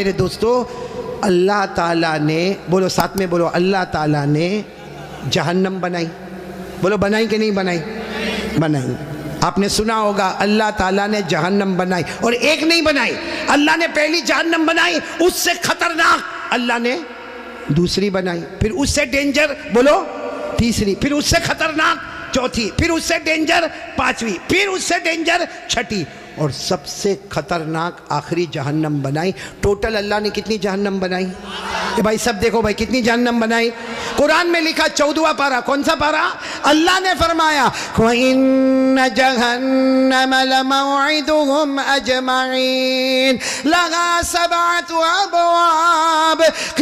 میرے دوستو، اللہ تعالیٰ نے، بولو ساتھ میں بولو، اللہ تعالیٰ نے جہنم بنائی. بولو بنائی کہ نہیں بنائی؟ بنائی. آپ نے سنا ہوگا اللہ تعالیٰ نے جہنم بنائی، اور ایک نہیں بنائی. اللہ نے پہلی جہنم بنائی، اس سے خطرناک اللہ نے دوسری بنائی، پھر اس سے ڈینجر بولو تیسری، پھر اس سے خطرناک چوتھی، پھر اس سے ڈینجر پانچویں، پھر اس سے ڈینجر چھٹی، اور سب سے خطرناک آخری جہنم بنائی. ٹوٹل اللہ نے کتنی جہنم بنائی؟ بھائی سب دیکھو بھائی کتنی جہنم بنائی. قرآن میں لکھا 14واں پارہ، کون سا پارہ؟ اللہ نے فرمایا وَإِنَّ جَهَنَّمَ لَمَوْعِدُهُمْ أَجْمَعِينَ لَهَا 7 أَبْوَابٍ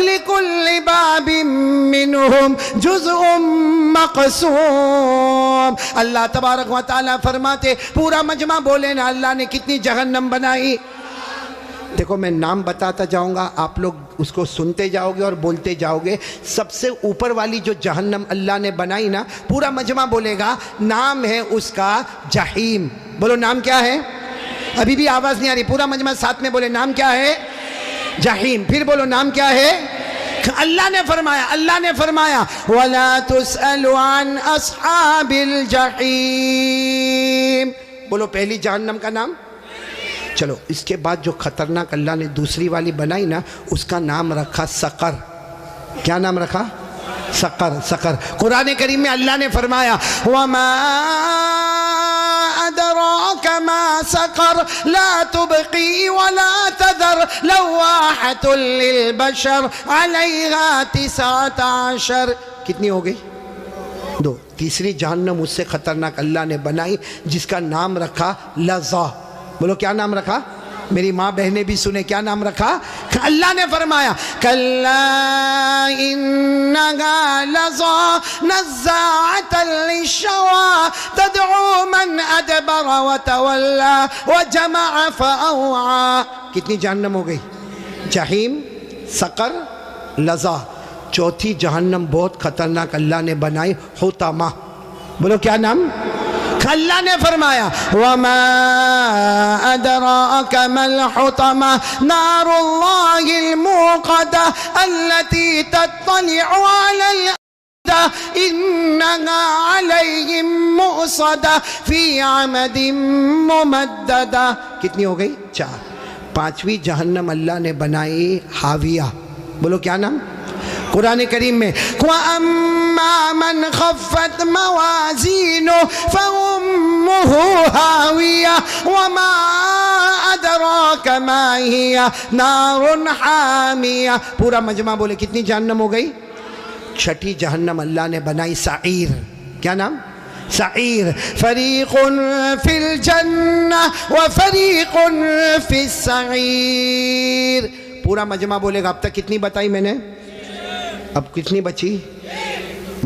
لِكُلِّ بَابٍ مِّنْهُمْ جُزْءٌ مَّقْسُومٌ. اللہ تبارک و تعالیٰ فرماتے پورا مجمع بولے نا اللہ نے کتنی جہنم بنائی. دیکھو میں نام بتاتا جاؤں گا، آپ لوگ اس کو سنتے جاؤ گے اور بولتے جاؤ گے. سب سے اوپر والی جو جہنم اللہ نے بنائی نا، پورا مجمع بولے گا، نام ہے اس کا جہیم. بولو نام کیا ہے؟ ابھی بھی آواز نہیں آ رہی، پورا مجمع ساتھ میں بولے نام کیا ہے؟ جہیم. پھر بولو نام کیا ہے؟ اللہ نے فرمایا وَلَا تُسْأَلُ عَنْ أَصْحَابِ الْجَحِيمِ. بولو پہلی جہنم کا نام. چلو اس کے بعد جو خطرناک اللہ نے دوسری والی بنائی نا، اس کا نام رکھا سقر. کیا نام رکھا؟ سقر. قرآن کریم میں اللہ نے فرمایا وَمَا أَدْرَاكَ مَا سَقَرْ لَا تُبْقِي وَلَا تَذَرْ لَوَّاحَةٌ لِلْبَشَرِ عَلَيْهَا 19. کتنی ہو گئی؟ 2. تیسری جہنم اس سے خطرناک اللہ نے بنائی، جس کا نام رکھا لظا. بولو کیا نام رکھا؟ میری ماں بہنیں بھی سنے، کیا نام رکھا؟ اللہ نے فرمایا کَلَّا إِنَّهَا لَظَىٰ نَزَّاعَةً لِلشَّوَىٰ تَدْعُو مَنْ أَدْبَرَ وَتَوَلَّىٰ وَجَمَعَ فَأَوْعَىٰ. کتنی جہنم ہو گئی؟ جہیم، سقر، لظا. چوتھی جہنم بہت خطرناک اللہ نے بنائی، حطمہ. بولو کیا نام؟ اللہ نے فرمایا وَمَا أَدْرَاكَ مَا الْحُطَمَةُ نَارُ اللَّهِ الْمُوقَدَةُ الَّتِي تَطَّلِعُ عَلَى الْأَفْئِدَةِ إِنَّهَا عَلَيْهِمْ مُؤْصَدَةٌ فِي عَمَدٍ مُمَدَّدَةٍ. کتنی ہو گئی؟ 4. پانچویں جہنم اللہ نے بنائی حاویہ. بولو کیا نام؟ قرآن کریم میں وَأَمَّا مَنْ خَفَّتْ مَوَازِينُهُ فَأُمُّهُ هَاوِيَةٌ وَمَا أَدْرَاكَ مَا هِيَ نَارٌ حَامِيَةٌ. پورا مجمع بولے کتنی جہنم ہو گئی؟ 6 جہنم اللہ نے بنائی سعیر. کیا نام؟ سعیر. فَرِيقٌ فِي الْجَنَّةِ وَفَرِيقٌ فِي السَّعِيرِ. پورا مجمع بولے گا اب تک کتنی بتائی میں نے؟ اب کتنی بچی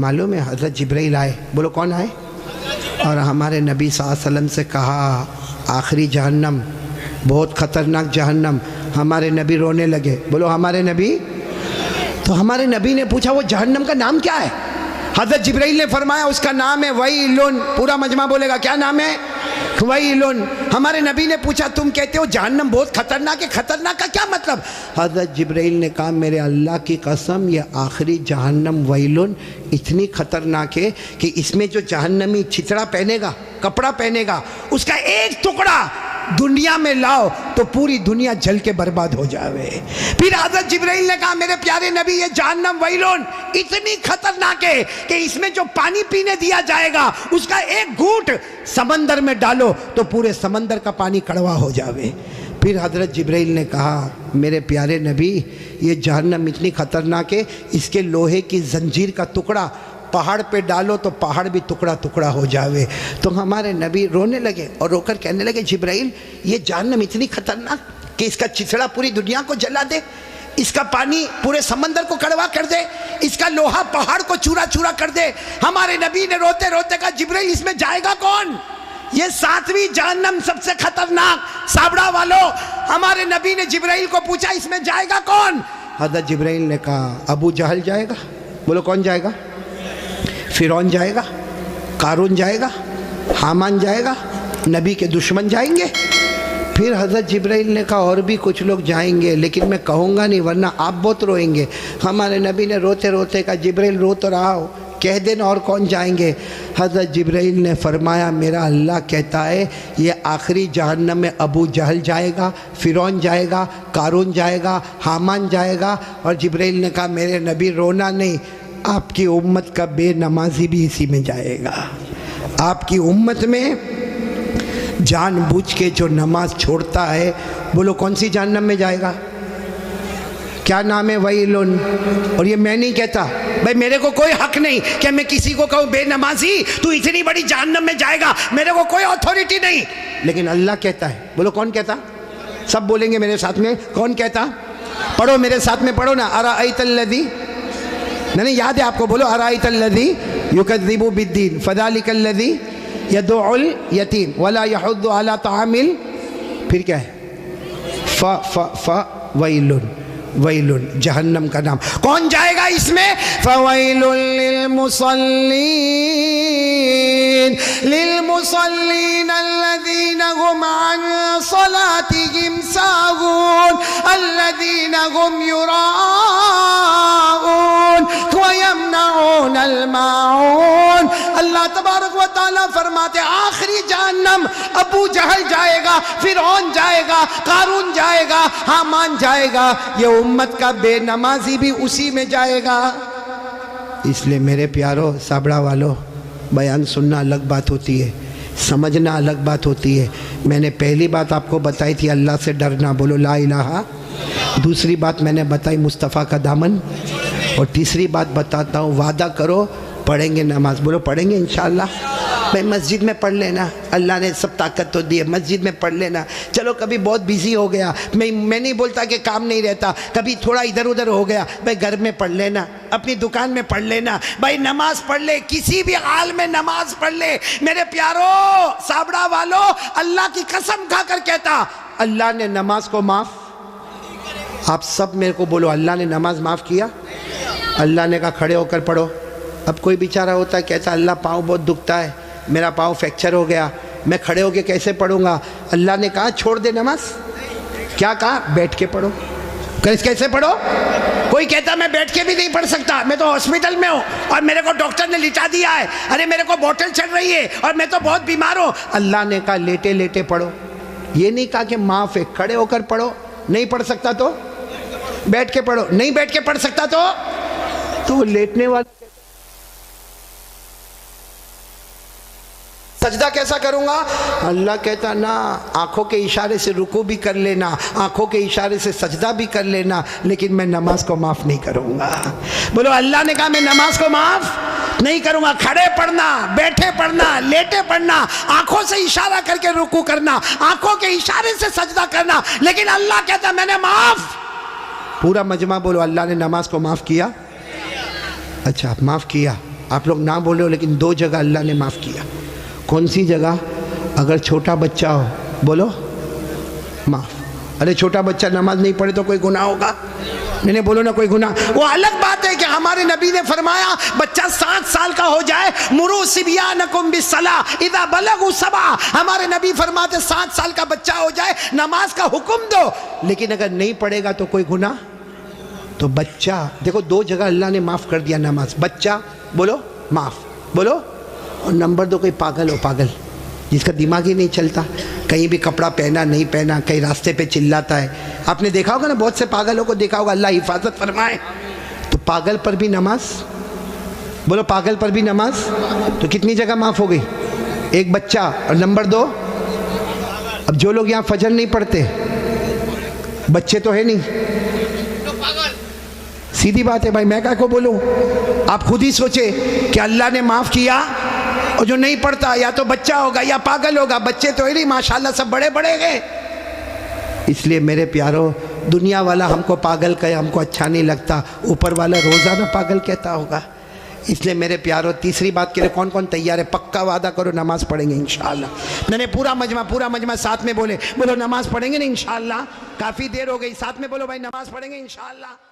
معلوم ہے؟ حضرت جبرائیل آئے. بولو کون آئے؟ اور ہمارے نبی صلی اللہ علیہ وسلم سے کہا آخری جہنم بہت خطرناک جہنم. ہمارے نبی رونے لگے. بولو ہمارے نبی. تو ہمارے نبی نے پوچھا وہ جہنم کا نام کیا ہے؟ حضرت جبرائیل نے فرمایا اس کا نام ہے ویلن. پورا مجمع بولے گا کیا نام ہے؟ ویلن. ہمارے نبی نے پوچھا تم کہتے ہو جہنم بہت خطرناک ہے، خطرناک کا کیا مطلب؟ حضرت جبرائیل نے کہا میرے اللہ کی قسم یہ آخری جہنم ویلن اتنی خطرناک ہے کہ اس میں جو جہنمی چھتڑا پہنے گا، کپڑا پہنے گا، اس کا ایک ٹکڑا دنیا میں لاؤ تو پوری دنیا جل کے برباد ہو جاوے. پھر حضرت جبرائیل نے کہا میرے پیارے نبی یہ جہنم ویلون اتنی خطرناک ہے کہ اس میں جو پانی پینے دیا جائے گا اس کا ایک گھونٹ سمندر میں ڈالو تو پورے سمندر کا پانی کڑوا ہو جاوے. پھر حضرت جبرائیل نے کہا میرے پیارے نبی یہ جہنم اتنی خطرناک ہے اس کے لوہے کی زنجیر کا ٹکڑا پہاڑ پہ ڈالو تو پہاڑ بھی ٹکڑا ٹکڑا ہو جاوے. تو ہمارے نبی رونے لگے اور رو کر کہنے لگے جبرائیل یہ جہنم اتنی خطرناک کہ اس کا چتڑا پوری دنیا کو جلا دے، اس کا پانی پورے سمندر کو کڑوا کر دے، اس کا لوہا پہاڑ کو چورا چورا کر دے. ہمارے نبی نے روتے روتے کہا جبرائیل اس میں جائے گا کون؟ یہ 7ویں جہنم سب سے خطرناک. سابڑا والوں ہمارے نبی نے جبرائیل کو پوچھا اس میں جائے گا کون؟ حضرت جبرائیل نے کہا ابو جہل جائے گا. بولو کون جائے گا؟ فرعون جائے گا، قارون جائے گا، حامان جائے گا، نبی کے دشمن جائیں گے. پھر حضرت جبرائیل نے کہا اور بھی کچھ لوگ جائیں گے لیکن میں کہوں گا نہیں ورنہ آپ بہت روئیں گے. ہمارے نبی نے روتے روتے کہا جبرائیل رو تو رہا ہو, کہہ دینا اور کون جائیں گے. حضرت جبرائیل نے فرمایا میرا اللہ کہتا ہے یہ آخری جہنم میں ابو جہل جائے گا, فرعون جائے گا, قارون جائے گا, حامان جائے گا. اور جبرائیل نے کہا میرے نبی رونا نہیں, آپ کی امت کا بے نمازی بھی اسی میں جائے گا. آپ کی امت میں جان بوجھ کے جو نماز چھوڑتا ہے, بولو کون سی جہنم میں جائے گا؟ کیا نام ہے؟ ویلن. اور یہ میں نہیں کہتا بھائی, میرے کو کوئی حق نہیں کہ میں کسی کو کہوں بے نمازی تو اتنی بڑی جہنم میں جائے گا, میرے کو کوئی اتھارٹی نہیں, لیکن اللہ کہتا ہے. بولو کون کہتا؟ سب بولیں گے میرے ساتھ میں, کون کہتا؟ پڑھو میرے ساتھ میں, پڑھو نا. ارائیت الذی, نہیں یاد ہے آپ کو, بولو ارائیت الذی یکذب بالدین فذلک الذی یدعو الیتیم ولا یحض علی طعام. پھر کیا ہے؟ ویلن, ویلن جہنم کا نام. کون جائے گا اس میں؟ فویل للمصلین الذین هم عن صلاتهم ساہون الذین هم یراؤون ویمنعون الماعون. اللہ تبارک و تعالیٰ فرماتے آخری جہنم ابو جہل جائے گا, فرعون جائے گا, قارون جائے گا, حامان جائے گا, یہ امت کا بے نمازی بھی اسی میں جائے گا. اس لیے میرے پیارو سابڑا والو, بیان سننا الگ بات ہوتی ہے, سمجھنا الگ بات ہوتی ہے. میں نے پہلی بات آپ کو بتائی تھی اللہ سے ڈرنا, بولو لا الہ. دوسری بات میں نے بتائی مصطفیٰ کا دامن. اور تیسری بات بتاتا ہوں, وعدہ کرو پڑھیں گے نماز. بولو پڑھیں گے انشاءاللہ. میں مسجد میں پڑھ لینا, اللہ نے سب طاقت تو دی ہے, مسجد میں پڑھ لینا. چلو کبھی بہت بیزی ہو گیا, میں نہیں بولتا کہ کام نہیں رہتا, کبھی تھوڑا ادھر ادھر ہو گیا, بھائی گھر میں پڑھ لینا, اپنی دکان میں پڑھ لینا, بھائی نماز پڑھ لے, کسی بھی حال میں نماز پڑھ لے. میرے پیارو سابڑا والو, اللہ کی قسم کھا کر کہتا اللہ نے نماز کو معاف. آپ سب میرے کو بولو اللہ نے نماز معاف کیا. اللہ نے کہا کھڑے ہو کر پڑھو. اب کوئی بیچارہ ہوتا ہے کہتا اللہ پاؤں بہت دکھتا ہے, میرا پاؤں فریکچر ہو گیا, میں کھڑے ہو کے کیسے پڑھوں گا؟ اللہ نے کہا چھوڑ دے نماز. کیا کہا؟ بیٹھ کے پڑھو. کیسے پڑھو؟ کوئی کہتا میں بیٹھ کے بھی نہیں پڑھ سکتا, میں تو ہاسپٹل میں ہوں اور میرے کو ڈاکٹر نے لٹا دیا ہے, ارے میرے کو بوٹل چڑھ رہی ہے اور میں تو بہت بیمار ہوں. اللہ نے کہا لیٹے لیٹے پڑھو. یہ نہیں کہا کہ معاف ہے, کھڑے ہو کر پڑھو. نہیں پڑھ سکتا تو بیٹھ کے پڑھو, نہیں بیٹھ کے پڑھ سکتا تو لیٹنے والا. سجدہ کیسا کروں گا؟ اللہ کہتا نا آنکھوں کے اشارے سے رکوع بھی کر لینا, آنکھوں کے اشارے سے سجدہ بھی کر لینا, لیکن میں نماز کو معاف نہیں کروں گا. بولو اللہ نے کہا میں نماز کو معاف نہیں کروں گا. کھڑے پڑھنا, بیٹھے پڑھنا, لیٹے پڑھنا, آنکھوں سے اشارہ کر کے رکوع کرنا, آنکھوں کے اشارے سے سجدہ کرنا, لیکن اللہ کہتا میں نے معاف. پورا مجمع بولو اللہ نے نماز کو معاف کیا. اچھا معاف کیا, آپ لوگ نہ بولے ہو, لیکن دو جگہ اللہ نے معاف کیا. کون سی جگہ؟ اگر چھوٹا بچہ ہو بولو معاف. ارے چھوٹا بچہ نماز نہیں پڑھے تو کوئی گناہ ہوگا؟ نہیں بولو نا کوئی گناہ. وہ الگ بات ہے کہ ہمارے نبی نے فرمایا بچہ 7 سال کا ہو جائے, مروا صبیانکم بالصلاۃ اذا بلغوا 7. ہمارے نبی فرماتے 7 سال کا بچہ ہو جائے نماز کا حکم دو, لیکن اگر نہیں پڑھے گا تو کوئی گناہ. تو بچہ دیکھو 2 جگہ اللہ نے معاف کر دیا نماز. بچہ بولو معاف, بولو. اور نمبر 2 کوئی پاگل ہو, پاگل جس کا دماغ ہی نہیں چلتا, کہیں بھی کپڑا پہنا نہیں پہنا, کہیں راستے پہ چلاتا ہے. آپ نے دیکھا ہوگا نا, بہت سے پاگلوں کو دیکھا ہوگا, اللہ حفاظت فرمائے. تو پاگل پر بھی نماز, بولو پاگل پر بھی نماز. تو کتنی جگہ معاف ہو گئی؟ ایک بچہ. اور نمبر 2 اب جو لوگ یہاں فجر نہیں پڑھتے, بچے تو ہے نہیں, سیدھی بات ہے بھائی, میں کیا کو بولوں؟ آپ خود ہی سوچے کہ اللہ نے معاف کیا, اور جو نہیں پڑھتا یا تو بچہ ہوگا یا پاگل ہوگا. بچے تو ہی نہیں, ماشاءاللہ سب بڑے بڑے گئے. اس لیے میرے پیارو, دنیا والا ہم کو پاگل کہے ہم کو اچھا نہیں لگتا, اوپر والا روزانہ پاگل کہتا ہوگا. اس لیے میرے پیارو تیسری بات کے لیے کون کون تیار ہے؟ پکا وعدہ کرو نماز پڑھیں گے انشاءاللہ. میں نے پورا مجمع ساتھ میں بولو نماز پڑھیں گے نا انشاءاللہ. کافی دیر ہو گئی, ساتھ میں بولو بھائی نماز پڑھیں گے انشاءاللہ.